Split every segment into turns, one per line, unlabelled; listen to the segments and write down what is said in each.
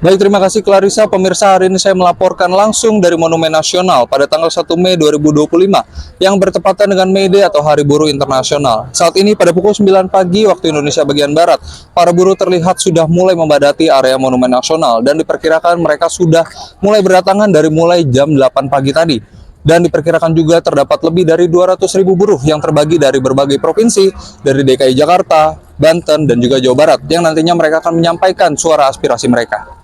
Baik, terima kasih Clarissa. Pemirsa, hari ini saya melaporkan langsung dari Monumen Nasional pada tanggal 1 Mei 2025 yang bertepatan dengan May Day atau Hari Buruh Internasional. Saat ini pada pukul 9 pagi waktu Indonesia bagian Barat, para buruh terlihat sudah mulai membadati area Monumen Nasional dan diperkirakan mereka sudah mulai berdatangan dari mulai jam 8 pagi tadi. Dan diperkirakan juga terdapat lebih dari 200.000 buruh yang terbagi dari berbagai provinsi, dari DKI Jakarta, Banten, dan juga Jawa Barat, yang nantinya mereka akan menyampaikan suara aspirasi mereka.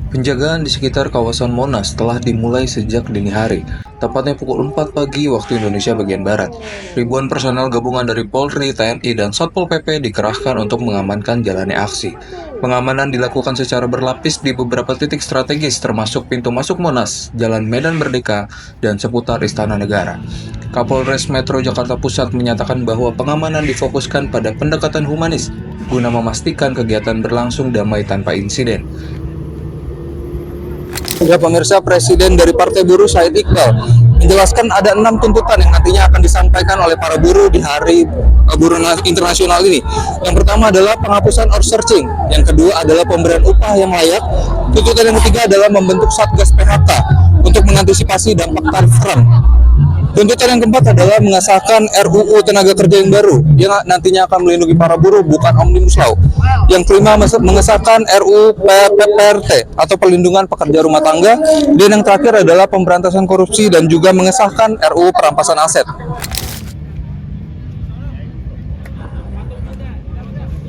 Penjagaan di sekitar kawasan Monas telah dimulai sejak dini hari, tepatnya pukul 4 pagi waktu Indonesia bagian Barat. Ribuan personel gabungan dari Polri, TNI, dan Satpol PP dikerahkan untuk mengamankan jalannya aksi. Pengamanan dilakukan secara berlapis di beberapa titik strategis termasuk pintu masuk Monas, Jalan Medan Merdeka, dan seputar Istana Negara. Kapolres Metro Jakarta Pusat menyatakan bahwa pengamanan difokuskan pada pendekatan humanis guna memastikan kegiatan berlangsung damai tanpa insiden. Ya pemirsa, Presiden dari Partai Buruh Said Iqbal menjelaskan ada 6 tuntutan yang nantinya akan disampaikan oleh para buruh di Hari Buruh Internasional ini. Yang pertama adalah penghapusan outsourcing, yang kedua adalah pemberian upah yang layak, tuntutan yang ketiga adalah membentuk Satgas PHK untuk mengantisipasi dampak tarif rem. Tuntutan yang keempat adalah mengesahkan RUU Tenaga Kerja yang baru yang nantinya akan melindungi para buruh, bukan Omnibus Law. Yang kelima, mengesahkan RUU PPRT atau Perlindungan Pekerja Rumah Tangga. Dan yang terakhir adalah pemberantasan korupsi dan juga mengesahkan RUU Perampasan Aset.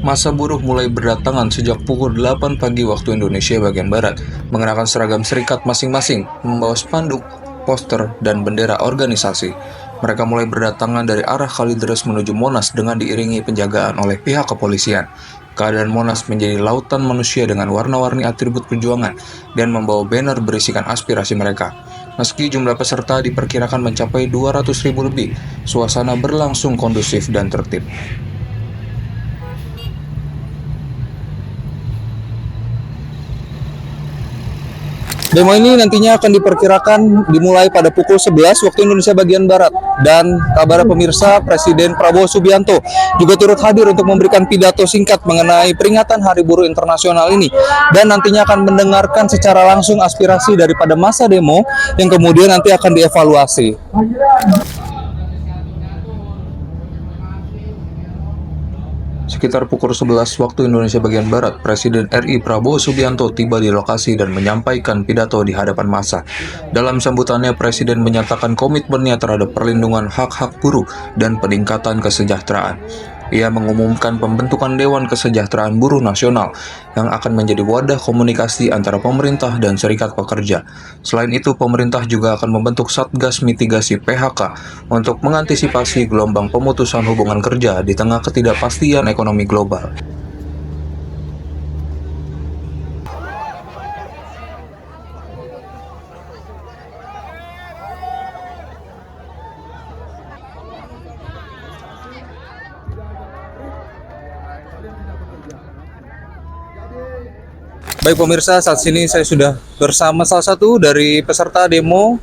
Masa buruh mulai berdatangan sejak pukul 8 pagi waktu Indonesia bagian Barat, mengenakan seragam serikat masing-masing, membawa spanduk, poster, dan bendera organisasi. Mereka mulai berdatangan dari arah Kalideres menuju Monas dengan diiringi penjagaan oleh pihak kepolisian. Keadaan Monas menjadi lautan manusia dengan warna-warni atribut perjuangan dan membawa banner berisikan aspirasi mereka. Meski jumlah peserta diperkirakan mencapai 200.000 lebih, suasana berlangsung kondusif dan tertib. Demo ini nantinya akan diperkirakan dimulai pada pukul 11 waktu Indonesia bagian Barat. Dan kabar pemirsa, Presiden Prabowo Subianto juga turut hadir untuk memberikan pidato singkat mengenai peringatan Hari Buruh Internasional ini. Dan nantinya akan mendengarkan secara langsung aspirasi daripada massa demo yang kemudian nanti akan dievaluasi. Sekitar pukul 11 waktu Indonesia bagian Barat, Presiden RI Prabowo Subianto tiba di lokasi dan menyampaikan pidato di hadapan massa. Dalam sambutannya, Presiden menyatakan komitmennya terhadap perlindungan hak-hak buruh dan peningkatan kesejahteraan. Ia mengumumkan pembentukan Dewan Kesejahteraan Buruh Nasional yang akan menjadi wadah komunikasi antara pemerintah dan serikat pekerja. Selain itu, pemerintah juga akan membentuk Satgas Mitigasi PHK untuk mengantisipasi gelombang pemutusan hubungan kerja di tengah ketidakpastian ekonomi global. Baik pemirsa, saat ini saya sudah bersama salah satu dari peserta demo.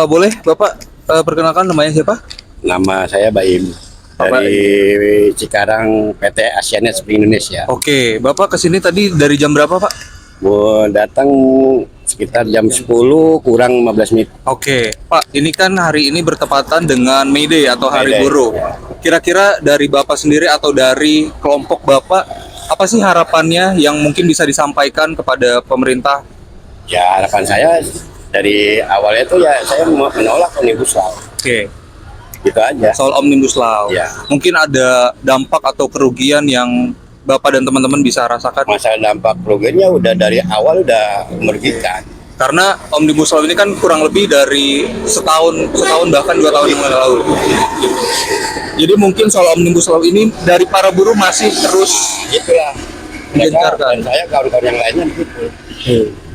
Boleh Bapak perkenalkan namanya siapa?
Nama saya Baim dari Cikarang, PT Asianet Spring Indonesia.
Oke, Bapak kesini tadi dari jam berapa Pak?
Mau datang sekitar jam 10 kurang 15 menit.
Oke, Pak, ini kan hari ini bertepatan dengan May Day atau Hari Buruh. Kira-kira dari Bapak sendiri atau dari kelompok Bapak, apa sih harapannya yang mungkin bisa disampaikan kepada pemerintah?
Ya, harapan saya dari awalnya itu ya saya menolak Omnibus Law.
Oke.
Gitu aja.
Soal Omnibus Law.
Ya.
Mungkin ada dampak atau kerugian yang Bapak dan teman-teman bisa rasakan?
Masalah dampak kerugiannya udah dari awal udah merugikan.
Karena Omnibus Law ini kan kurang lebih dari setahun bahkan 2 tahun yang lalu. Jadi mungkin soal Omnibus Law ini dari para buruh masih terus
Itulah.
menggencarkan.
Dan saya kawan-kawan yang lainnya begitu.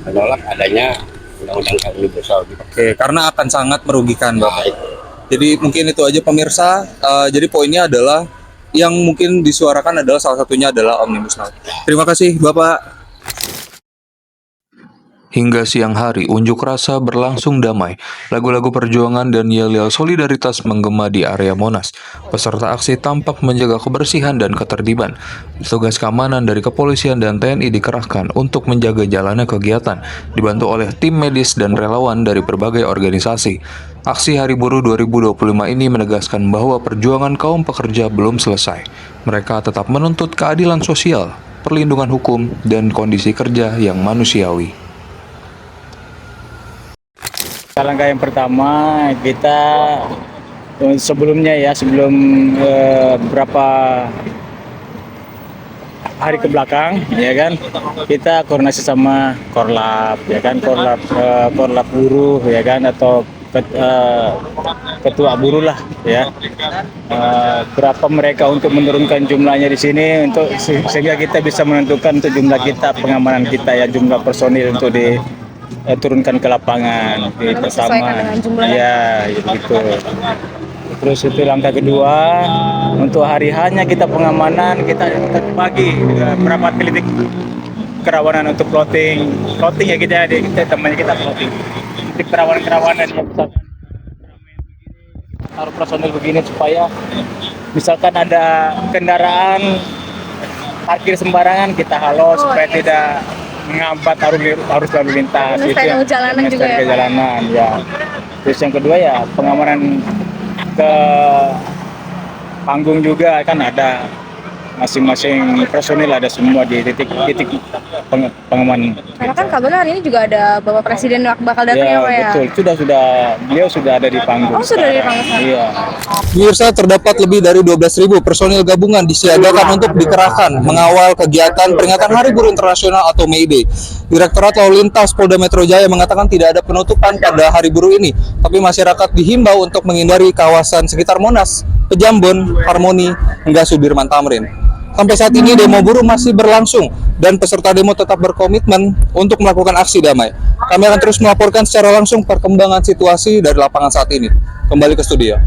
Menolak adanya undang-undang Omnibus Law.
Oke, karena akan sangat merugikan Bapak. Jadi mungkin itu aja pemirsa. Jadi poinnya adalah yang mungkin disuarakan adalah salah satunya adalah Omnibus Law. Terima kasih Bapak. Hingga siang hari, unjuk rasa berlangsung damai. Lagu-lagu perjuangan dan yel-yel solidaritas menggema di area Monas. Peserta aksi tampak menjaga kebersihan dan ketertiban. Petugas keamanan dari kepolisian dan TNI dikerahkan untuk menjaga jalannya kegiatan, dibantu oleh tim medis dan relawan dari berbagai organisasi. Aksi Hari Buruh 2025 ini menegaskan bahwa perjuangan kaum pekerja belum selesai. Mereka tetap menuntut keadilan sosial, perlindungan hukum, dan kondisi kerja yang manusiawi.
Langkah yang pertama kita sebelumnya ya sebelum beberapa hari ke belakang ya kan kita koordinasi sama Korlap ya kan Korlap buruh ya kan atau ketua buruh lah ya berapa mereka untuk menurunkan jumlahnya di sini untuk sehingga kita bisa menentukan untuk jumlah kita pengamanan kita ya jumlah personil untuk turunkan ke lapangan bersama ya gitu. Terus itu langkah kedua untuk hari hanya kita pengamanan kita bagi berapa titik kerawanan untuk plotting ya kita temannya kita plotting titik kerawanan yang misalkan taruh personil begini supaya misalkan ada kendaraan parkir sembarangan kita halau supaya tidak menghambat arus lalu lintas itu yang jalanan ya. Terus yang kedua ya pengamanan ke panggung juga kan ada masing-masing personil ada semua di titik pengamanan.
Karena kan kabarnya hari ini juga ada Bapak Presiden bakal datang ya Pak ya?
Betul, beliau sudah ada di panggung.
Oh sudah di panggung sana?
Iya.
Pemirsa, terdapat lebih dari 12.000 personil gabungan disiagakan untuk dikerahkan mengawal kegiatan peringatan Hari Buruh Internasional atau May Day. Direktorat Lalu Lintas Polda Metro Jaya mengatakan tidak ada penutupan pada Hari Buruh ini, tapi masyarakat dihimbau untuk menghindari kawasan sekitar Monas, Pejambon, Harmoni, hingga Sudirman Tamrin. Sampai saat ini demo buruh masih berlangsung dan peserta demo tetap berkomitmen untuk melakukan aksi damai. Kami akan terus melaporkan secara langsung perkembangan situasi dari lapangan saat ini. Kembali ke studio.